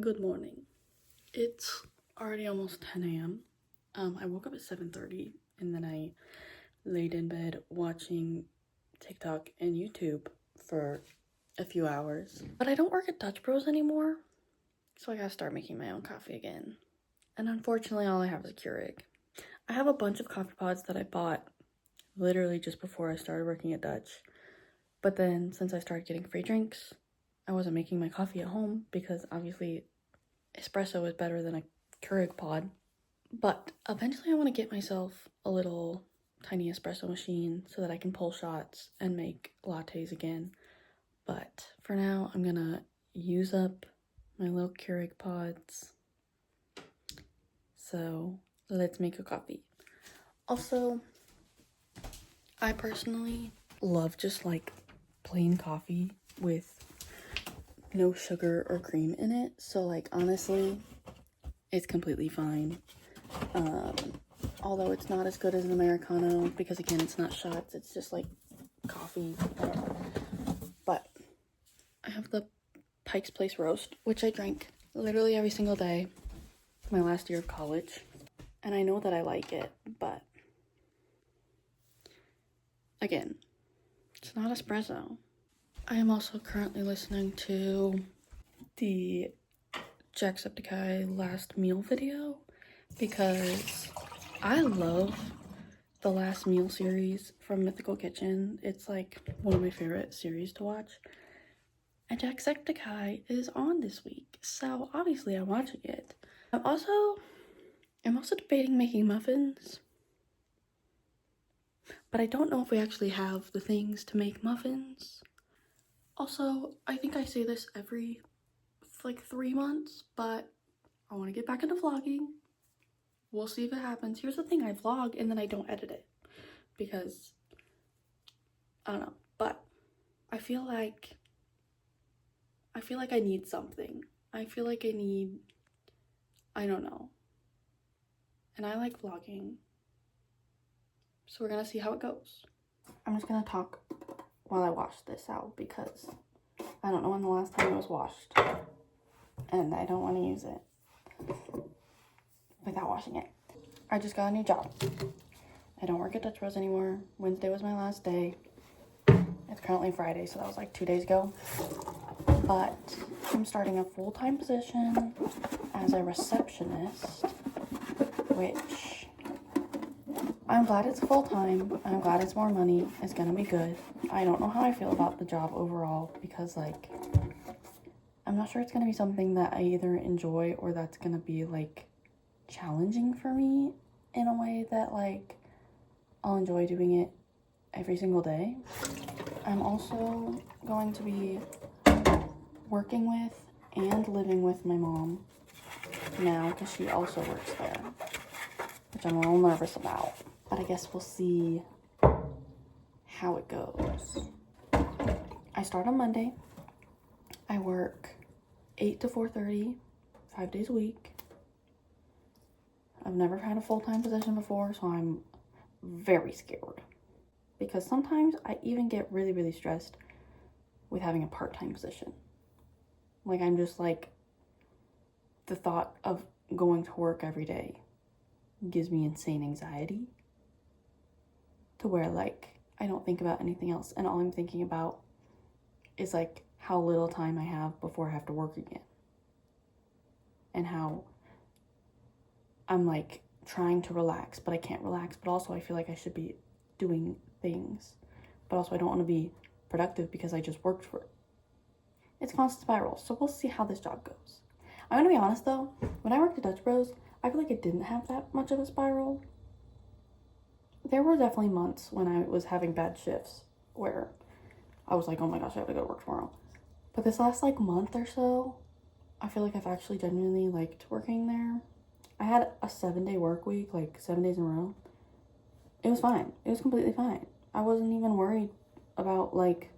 Good morning. It's already almost 10 a.m. I woke up at 7:30 and then I laid in bed watching TikTok and YouTube for a few hours. But I don't work at Dutch Bros anymore, so I gotta start making my own coffee again. And unfortunately, all I have is a Keurig. I have a bunch of coffee pods that I bought literally just before I started working at Dutch. But then, since I started getting free drinks, I wasn't making my coffee at home because obviously espresso is better than a Keurig pod. But eventually I want to get myself a little tiny espresso machine so that I can pull shots and make lattes again. But for now, I'm gonna use up my little Keurig pods. So let's make a coffee. Also, I personally love just like plain coffee with no sugar or cream in it. So like honestly, it's completely fine. Although it's not as good as an Americano because again, it's not shots, it's just like coffee. But I have the Pike's Place roast, which I drank literally every single day my last year of college. And I know that I like it, but again, it's not espresso. I am also currently listening to the Jacksepticeye last meal video because I love the last meal series from Mythical Kitchen. It's like one of my favorite series to watch. And Jacksepticeye is on this week, so obviously I'm watching it. I'm also debating making muffins, but I don't know if we actually have the things to make muffins. Also, I think I say this every like 3 months, but I want to get back into vlogging. We'll see if it happens. Here's the thing, I vlog and then I don't edit it because I don't know, but I feel like I need something. I feel like I don't know. And I like vlogging. So we're gonna see how it goes. I'm just gonna talk while I wash this out because I don't know when the last time it was washed. And I don't want to use it without washing it. I just got a new job. I don't work at Dutch Bros anymore. Wednesday was my last day. It's currently Friday, so that was like 2 days ago. But I'm starting a full-time position as a receptionist, which I'm glad it's full-time. I'm glad it's more money. It's gonna be good. I don't know how I feel about the job overall because like I'm not sure it's gonna be something that I either enjoy or that's gonna be like challenging for me in a way that like I'll enjoy doing it every single day. I'm also going to be working with and living with my mom now because she also works there, which I'm a little nervous about, but I guess we'll see how it goes. I start on Monday. I work 8 to 4:30, 5 days a week. I've never had a full-time position before, so I'm very scared because sometimes I even get really, really stressed with having a part-time position. Like I'm just like, the thought of going to work every day gives me insane anxiety to where like I don't think about anything else and all I'm thinking about is like how little time I have before I have to work again and how I'm like trying to relax but I can't relax, but also I feel like I should be doing things, but also I don't want to be productive because I just worked for it. It's a constant spiral, so we'll see how this job goes. I'm gonna be honest though, when I worked at Dutch Bros, I feel like it didn't have that much of a spiral. There were definitely months when I was having bad shifts where I was like, oh my gosh, I have to go to work tomorrow. But this last like month or so, I feel like I've actually genuinely liked working there. I had a 7-day work week, like 7 days in a row. It was fine. It was completely fine. I wasn't even worried about like,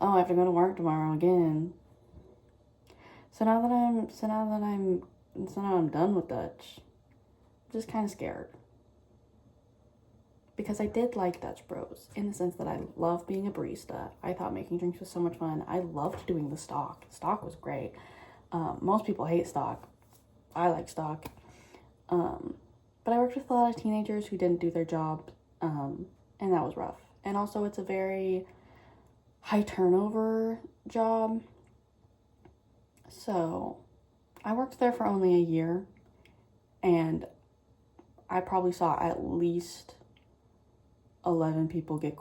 oh, I have to go to work tomorrow again. So now that I'm done with Dutch, I'm just kind of scared. Because I did like Dutch Bros in the sense that I love being a barista. I thought making drinks was so much fun. I loved doing the stock. The stock was great. Most people hate stock. I like stock. But I worked with a lot of teenagers who didn't do their job, and that was rough. And also, it's a very high turnover job. So I worked there for only a year, and I probably saw at least 11 people get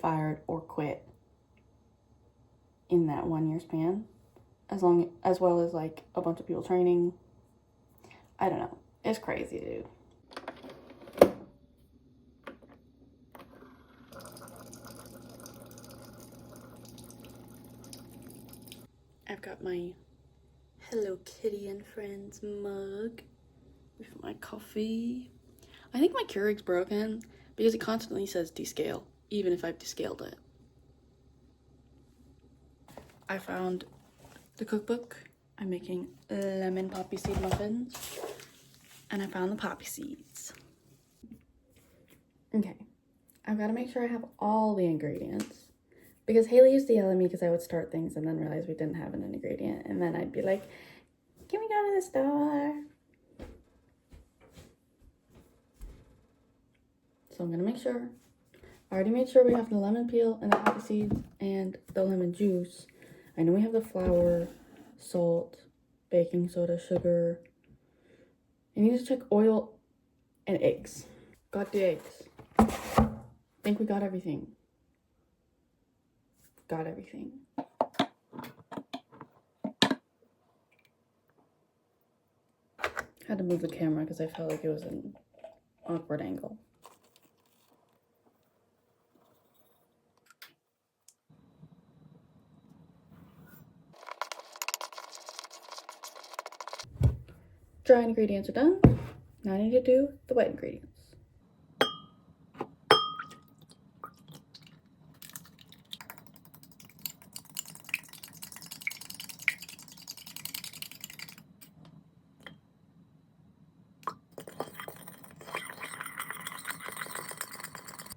fired, or quit in that 1 year span, as well as like a bunch of people training. I don't know. It's crazy, dude. I've got my Hello Kitty and Friends mug with my coffee. I think my Keurig's broken because it constantly says descale, even if I've descaled it. I found the cookbook. I'm making lemon poppy seed muffins, and I found the poppy seeds. Okay, I've got to make sure I have all the ingredients, because Haley used to yell at me because I would start things and then realize we didn't have an ingredient, and then I'd be like, can we go to the store? So I'm gonna make sure. I already made sure we have the lemon peel and the poppy seeds and the lemon juice. I know we have the flour, salt, baking soda, sugar. I need to check oil and eggs. Got the eggs. Think we got everything. Got everything. Had to move the camera because I felt like it was an awkward angle. Dry ingredients are done. Now I need to do the wet ingredients.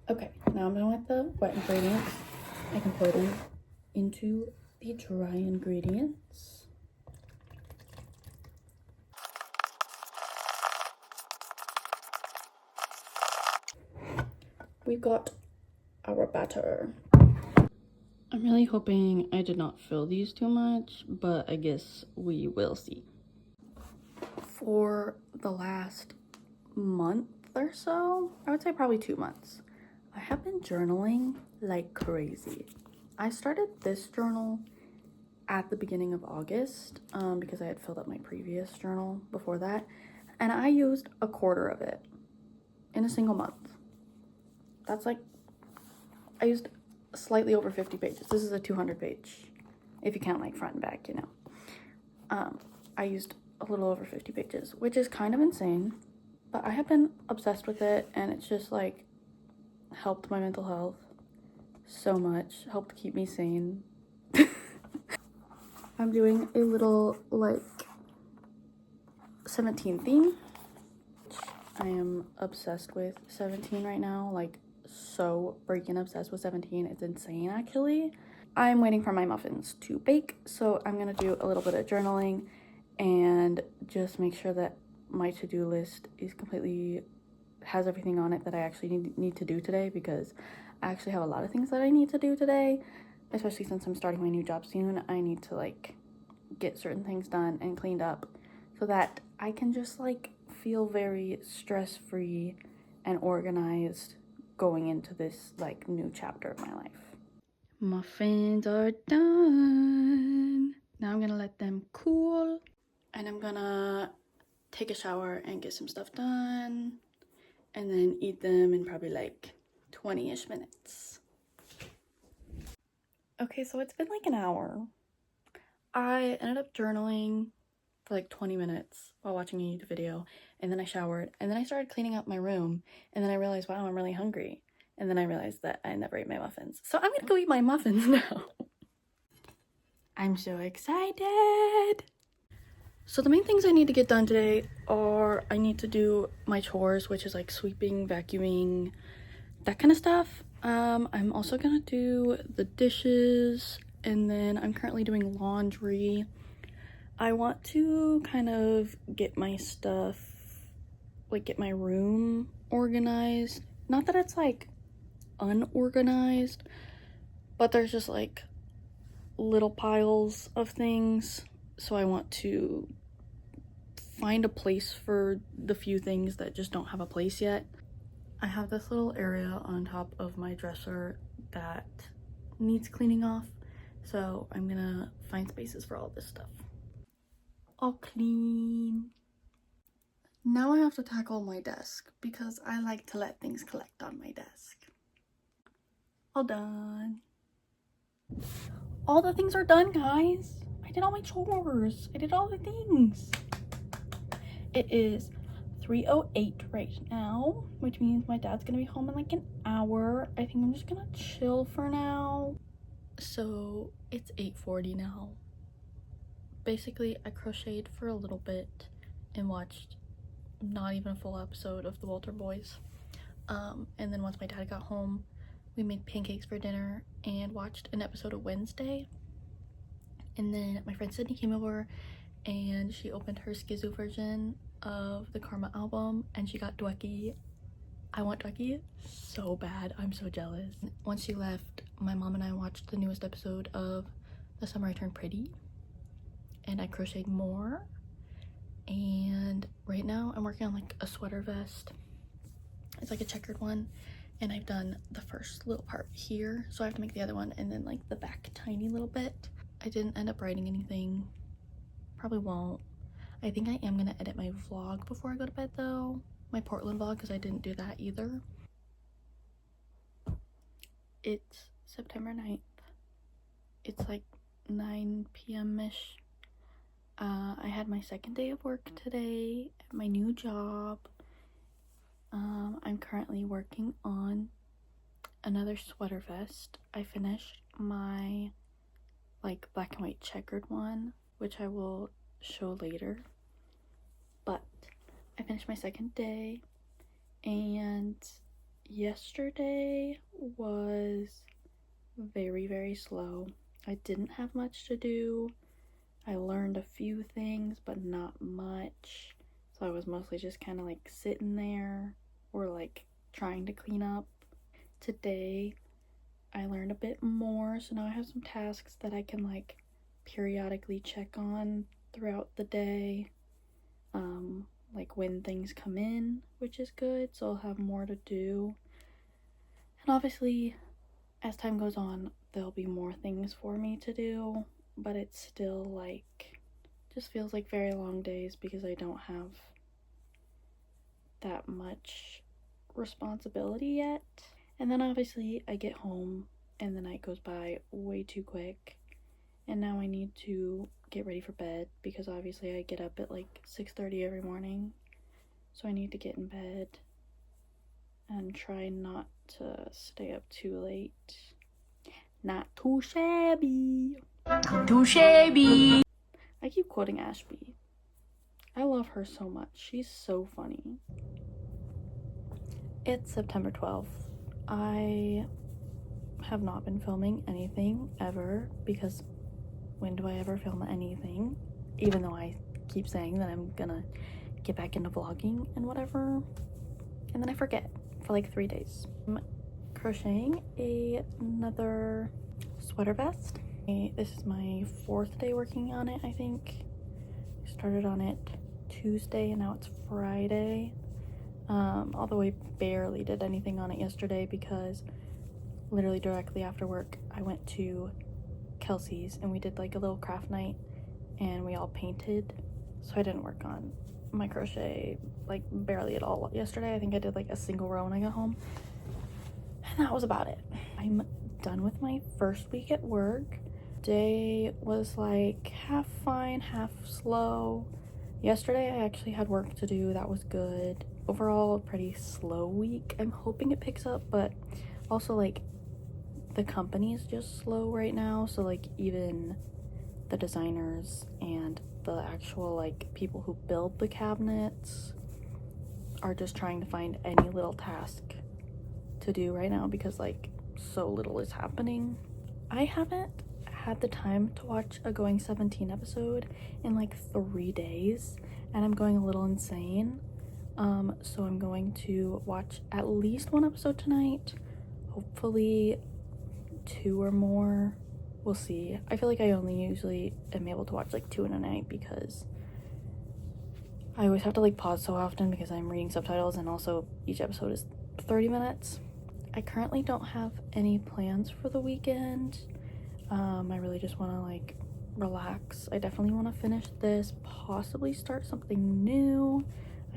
Okay, now I'm done with the wet ingredients. I can pour them into the dry ingredients. We've got our batter. I'm really hoping I did not fill these too much, but I guess we will see. For the last month or so, I would say probably 2 months, I have been journaling like crazy. I started this journal at the beginning of August because I had filled up my previous journal before that, and I used a quarter of it in a single month. That's like, I used slightly over 50 pages. This is a 200 page, if you count like front and back, you know. I used a little over 50 pages, which is kind of insane, but I have been obsessed with it, and it's just like helped my mental health so much, helped keep me sane. I'm doing a little like 17 theme. I am obsessed with 17 right now, like so freaking obsessed with 17. It's insane, actually. I'm waiting for my muffins to bake, so I'm gonna do a little bit of journaling and just make sure that my to-do list is completely, has everything on it that I actually need to do today, because I actually have a lot of things that I need to do today, especially since I'm starting my new job soon. I need to like get certain things done and cleaned up so that I can just like feel very stress-free and organized going into this like new chapter of my life. Muffins are done. Now I'm gonna let them cool, and I'm gonna take a shower and get some stuff done, and then eat them in probably like 20-ish minutes. Okay, so it's been like an hour. I ended up journaling for like 20 minutes while watching a YouTube video, and then I showered, and then I started cleaning up my room, and then I realized, wow, I'm really hungry, and then I realized that I never ate my muffins. So I'm gonna go eat my muffins now. I'm so excited. So the main things I need to get done today are, I need to do my chores, which is like sweeping, vacuuming, that kind of stuff. I'm also gonna do the dishes and then I'm currently doing laundry. I want to kind of get my stuff, like get my room organized. Not that it's like unorganized, but there's just like little piles of things. So I want to find a place for the few things that just don't have a place yet. I have this little area on top of my dresser that needs cleaning off, so I'm gonna find spaces for all this stuff. All clean. Now I have to tackle my desk because I like to let things collect on my desk. All done. All the things are done, guys. I did all my chores. I did all the things. It is 3:08 right now, which means my dad's gonna be home in like an hour. I think I'm just gonna chill for now. So it's 8:40 now. Basically, I crocheted for a little bit and watched not even a full episode of The Walter Boys. And then once my dad got home, we made pancakes for dinner and watched an episode of Wednesday. And then my friend Sydney came over and she opened her Skizoo version of the Karma album and she got Dwecky. I want Dwecky so bad. I'm so jealous. Once she left, my mom and I watched the newest episode of The Summer I Turned Pretty and I crocheted more. And right now I'm working on like a sweater vest. It's like a checkered one, and I've done the first little part here, so I have to make the other one and then like the back tiny little bit. I didn't end up writing anything, probably won't. I think I am gonna edit my vlog before I go to bed though, my Portland vlog, because I didn't do that either. It's September 9th. It's like 9 p.m.-ish. I had my second day of work today at my new job. I'm currently working on another sweater vest. I finished my like black and white checkered one, which I will show later. But I finished my second day, and yesterday was very, very slow. I didn't have much to do. I learned a few things, but not much. So I was mostly just kind of like sitting there or like trying to clean up. Today, I learned a bit more, so now I have some tasks that I can like periodically check on throughout the day. Like when things come in, which is good, so I'll have more to do. And obviously, as time goes on, there'll be more things for me to do, but it's still like, just feels like very long days because I don't have that much responsibility yet. And then obviously I get home and the night goes by way too quick, and now I need to get ready for bed because obviously I get up at like 6:30 every morning, so I need to get in bed and try not to stay up too late. Not too shabby. Too shabby. I keep quoting Ashby. I love her so much. She's so funny. It's September 12th. I have not been filming anything ever because when do I ever film anything? Even though I keep saying that I'm gonna get back into vlogging and whatever, and then I forget for like 3 days. I'm crocheting another sweater vest. This is my 4th day working on it, I think. I started on it Tuesday and now it's Friday. Although I barely did anything on it yesterday because literally directly after work I went to Kelsey's and we did like a little craft night and we all painted, so I didn't work on my crochet like barely at all yesterday. I think I did like a single row when I got home, and that was about it. I'm done with my first week at work. Day was like half fine, half slow. Yesterday I actually had work to do, that was good. Overall, a pretty slow week. I'm hoping it picks up, but also like the company is just slow right now, so like even the designers and the actual like people who build the cabinets are just trying to find any little task to do right now because like so little is happening. I haven't had the time to watch a Going 17 episode in like 3 days, and I'm going a little insane. So I'm going to watch at least 1 episode tonight, hopefully 2 or more. We'll see. I feel like I only usually am able to watch like 2 in a night because I always have to like pause so often because I'm reading subtitles, and also each episode is 30 minutes. I currently don't have any plans for the weekend. I really just want to like relax. I definitely want to finish this, possibly start something new.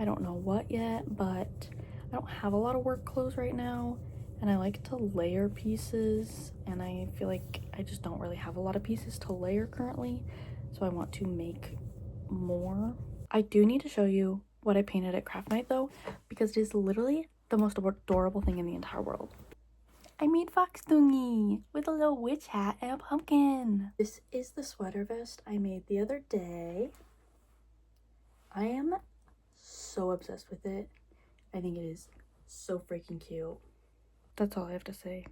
I don't know what yet, but I don't have a lot of work clothes right now, and I like to layer pieces, and I feel like I just don't really have a lot of pieces to layer currently, so I want to make more. I do need to show you what I painted at craft night though, because it is literally the most adorable thing in the entire world. I made Fox Dungy with a little witch hat and a pumpkin. This is the sweater vest I made the other day. I am so obsessed with it. I think it is so freaking cute. That's all I have to say.